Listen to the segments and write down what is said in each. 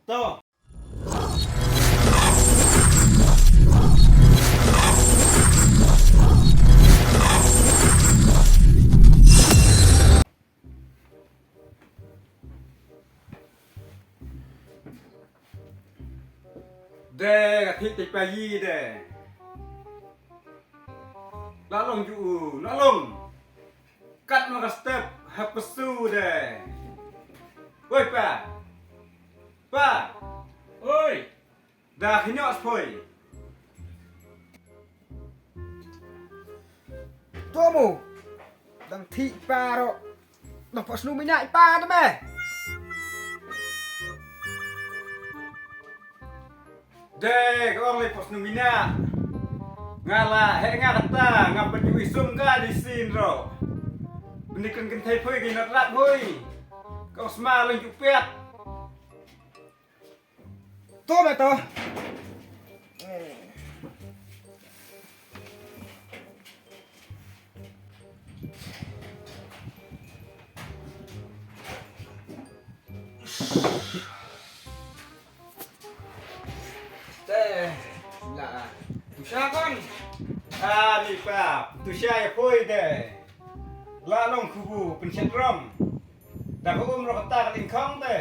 to de gạt thịt pa yi de lá lông dụ lá lông cắt nó cái step hấp su de ôi pa ôi dah khi nhọ phơi Tomo, đang thị pa rồi, đọc vào snu mới nhại pa đó mẹ. de kau oleh pos numina ngala he ngata ngapa jui sum ga di sin ro benikan kentai phơi gi nat lat hoi kau sma lên chụp pet To mẹ to. de là tu sa con ni pa tu sa ya phơi de la long kubu pencet rom dah kau ro kata kaling khong de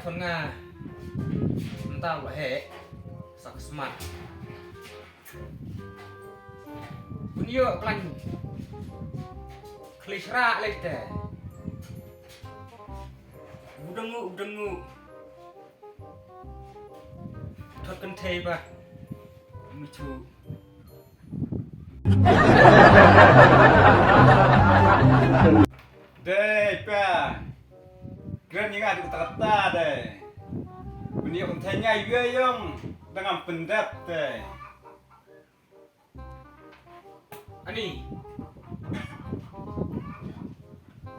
Con Nga, tao là hệ, sắc smart. Punya plan, klisra lete. Udangu, thật cần thề ba, mi chu. de pa keren yang ada kata-kata de bunyi kontenya yang dengan pendat de Ani,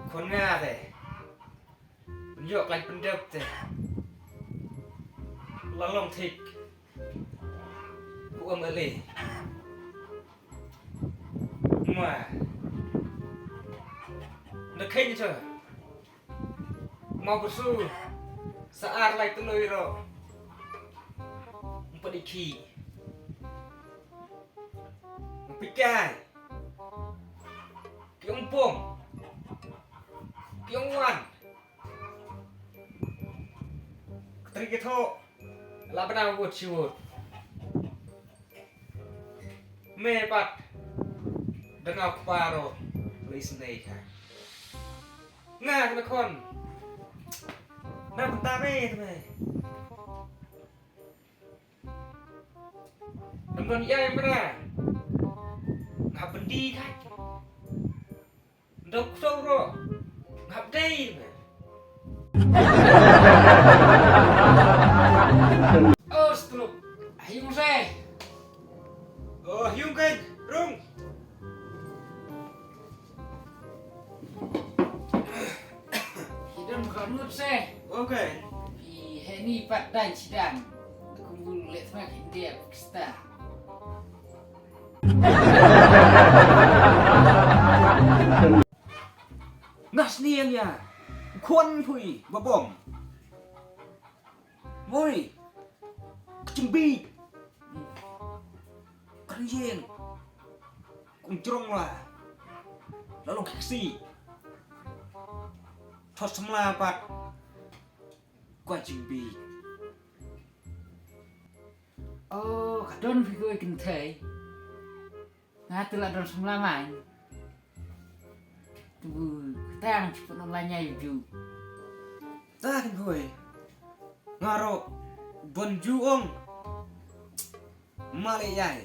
con Nga thế, punya plan pendek thế. Lalang thịt, buông ở lì. Mà nó khinh chưa mau bersu saat lagi telur ro empat iki pikai piong pong piong wan triketo la bana buat siwut mepat dengan paro lisnei kan Nga cái con Nam ta mê thôi mày Đừng còn em mới ra Ngập bên đi khách Độc sâu rồi Ngập đây mày Ơ stụp Hiung xe hiung kênh rung Menurut saya, ok ini pada sidang kumpul letmak India Pakistan. ngas niang ya khuôn phui bà bom môi chừng bi kan yen cũng trong là lalu kaksi thoát semla pat qua chừng bi Oh, kadon fikir kentai. Ngatulah don semlaman. Tubuh tang cepat nolanya ibu. ta kan hoi ngaro bon ju ong male yai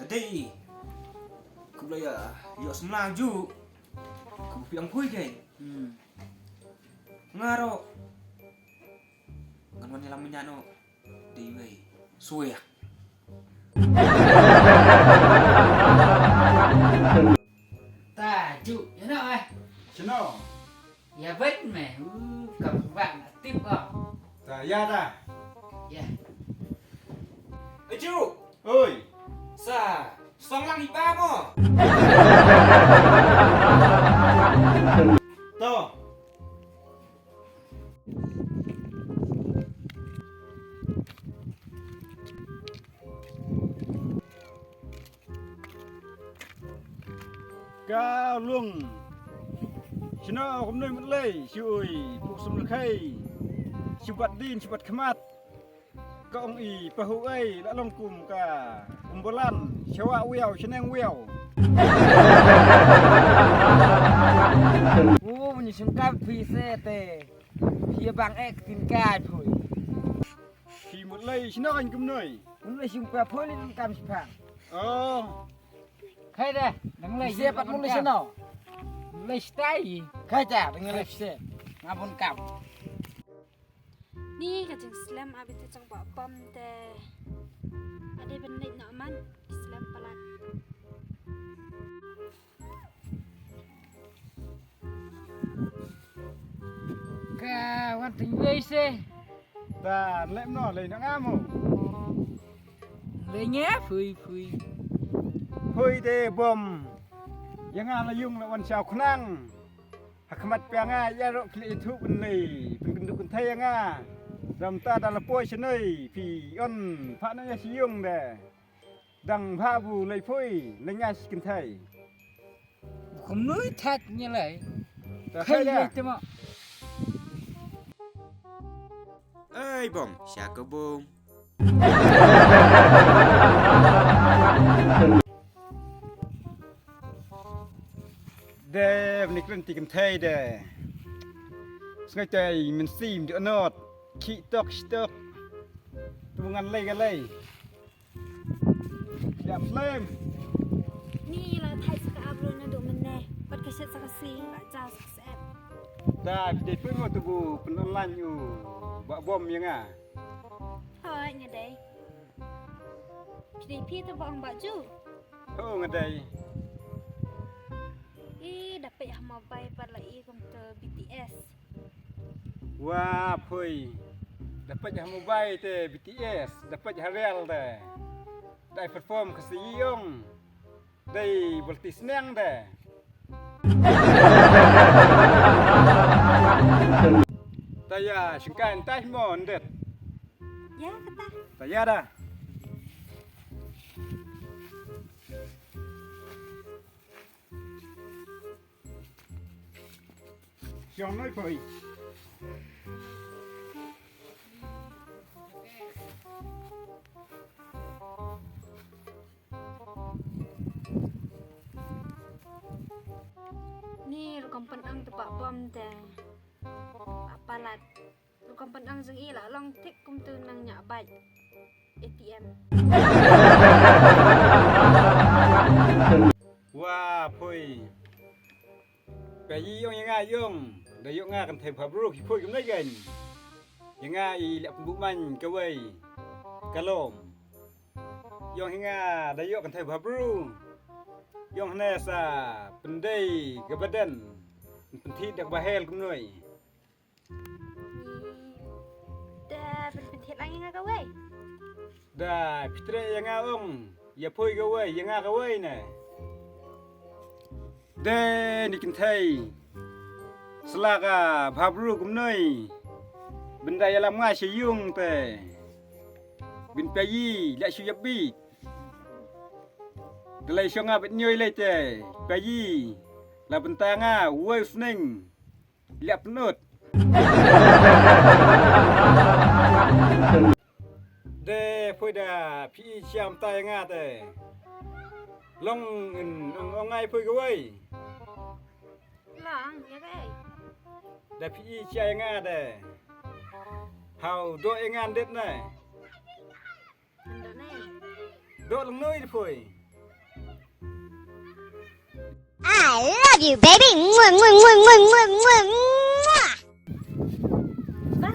tadi ku ya yo semla ju ku piang pui kai ngaro ngan wani lam nyano di wei suya Tajuk, ya nak eh? chino Ya bet meh, cầm bạn tiếp không? ta ya ta Ya. Eju, เอ้ย sa song lang iba mo. ต่อก้าวลุงชนะผมด้วยมันเลยช่วยพวกสมุนไพรชีวัดดินชีวัดขมัดก็องอีปะหูเอ้ยและลงกลุ่มกาโบราณชวะเวียวชะแนงเวียว Oh, menyesungkan bisa teh. Dia bang ek tingkat pun. ขี่หมดเลยชนะกันกำหน่อย Mulai sumpah pun ini kam sepang. อ๋อ Khai dah. Nang lai Siapa pun mulai sana. Lai stay. Kaca dengan lefse. Ngapun kam. นี่ก็จึงสแลมอาบิทจังหวะปอมแต่อดีเป็นเด็กหนามันอิสลามปลัด Kawan tinggal se. แต่เล่มนอเลยนะงาม Lai nya phui phui. เฮ้ยเดบอมยังงานละยุ่งละวันเช้าคนั่งหักขมัดเปียงายารกคลีทุบันเลยเป็นกันดูกันไทยยังงารำตาดาละป่วยชนยพี่อ้นพระนายชิยุ่งเดดังพาบูเลยพุยเลยงานสกินไทย Không nói thật như vậy. แต่ใคร Khai เนี่ย lai tu mak. Ay, bom, siya ka bom. เดบนี่เป็นตีกันไทยเดสงัยใจมันซีมเดือดนอดขี้ตอกชิตอกตัวงานเลยกันเลยแหลมเล่ม นี่เราไทยสกอาบเลยนะดูมันแน่ปัดกระเช็ดสักซีบะเจ้าสักแสบ ได้พี่เด็กเพิ่งมาตัวบูเป็นออนไลน์อยู่บะบอมยังอ่ะ เฮ้ยไงเด้พี่พี่ตะบองบะจู โอ้งันใด อีดับไปหามาไปปัดละอีคอมเตอร์ BTS ว่าพุยdapat jah mobile te BTS dapat jah real te dai perform ke siyong dai berti senang te taya singkai entai mon det ยะกะตา taya dah Siang nói phơi. นี่ลูกกำปั้นอังตะปะบอมแต่ปะลัดลูกกำปั้นอังจังอีละลองเทคคอมเตอร์นางหยาบัด ATM Wah, phơi. Cái gì ông yang ai ông, để ông nga cần thèm hợp ruột phơi cũng lấy gần. Yang ai lẹ bụng man cái vậy, cái lom. Yang yang nga để ông cần thèm hợp ruột. Yang này sa pendai cái badan, pentit dak bahel cũng nuôi. แต่เป็นเทศอะไรยังไงก็เว้ย Dah, fitre yang nga ông, ya phơi cái vậy, yang nga cái vậy nè. Đây đi kinh thầy Selaka Babru cũng nơi Benda yang làm ngay sử dụng tè Bin payi lại sử dụng bi Dalai cho nga bật nhơi lại tè Payi là benda nga Uwe sneng Liap nut Đây phơi đà Phi chạm tay nga tè Long ông ngay phơi cái vậy หลังยังไง Dah pergi cai ngah dah. Hau dok ingan det nai. อันเดอร์แน่ Dok lang noi poi. I love you, baby. Mwah, mwah, mwah, mwah, mwah, mwah, mwah. บ้า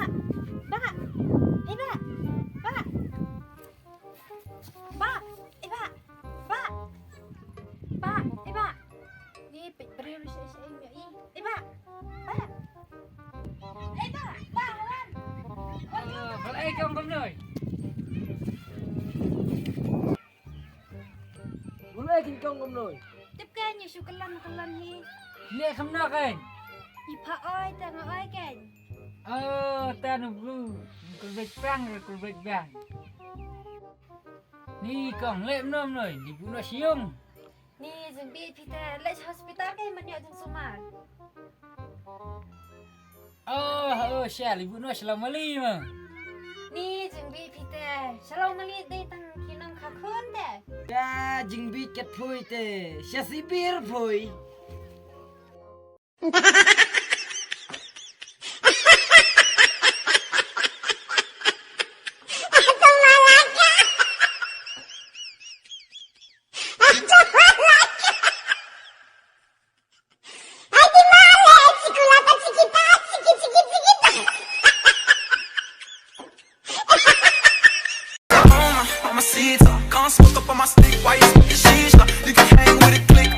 บ้าไอ้บ้าบ้าบ้าไอ้บ้าบ้าบ้าไอ้บ้านี่ปิดเปรี้ยวใช่ใช่เดี๋ยวอีไอ้บ้าบ้าไอ้บ้าบ้าวัน Kalau ai kau kau noi. ทิ้งกองกำหนด Tiếp kê nhiều chú cái lần hi เนี่ยคำนักเอง Y phá ơi ta ngồi ơi kèn แต่หนุ่มรู้กูเวกแป้งหรือกูเวกแบงนี่กล่องเล่มน้ำหน่อยนี่กูน่าชิยง Nì dừng bị phí ta lấy hospital cái mà nhớ dừng số mà แช่หรือกูน่าฉลามมาลีมั้ง Nì dừng bị phí ta Shalom mà liệt đây tăng khi nâng khá khôn đẻ ยาจิงบีกัดพุยเตะชาซิบีร์พุย on my seeds, gonna smoke up on my stick while you smoke the sheets. You can hang with a click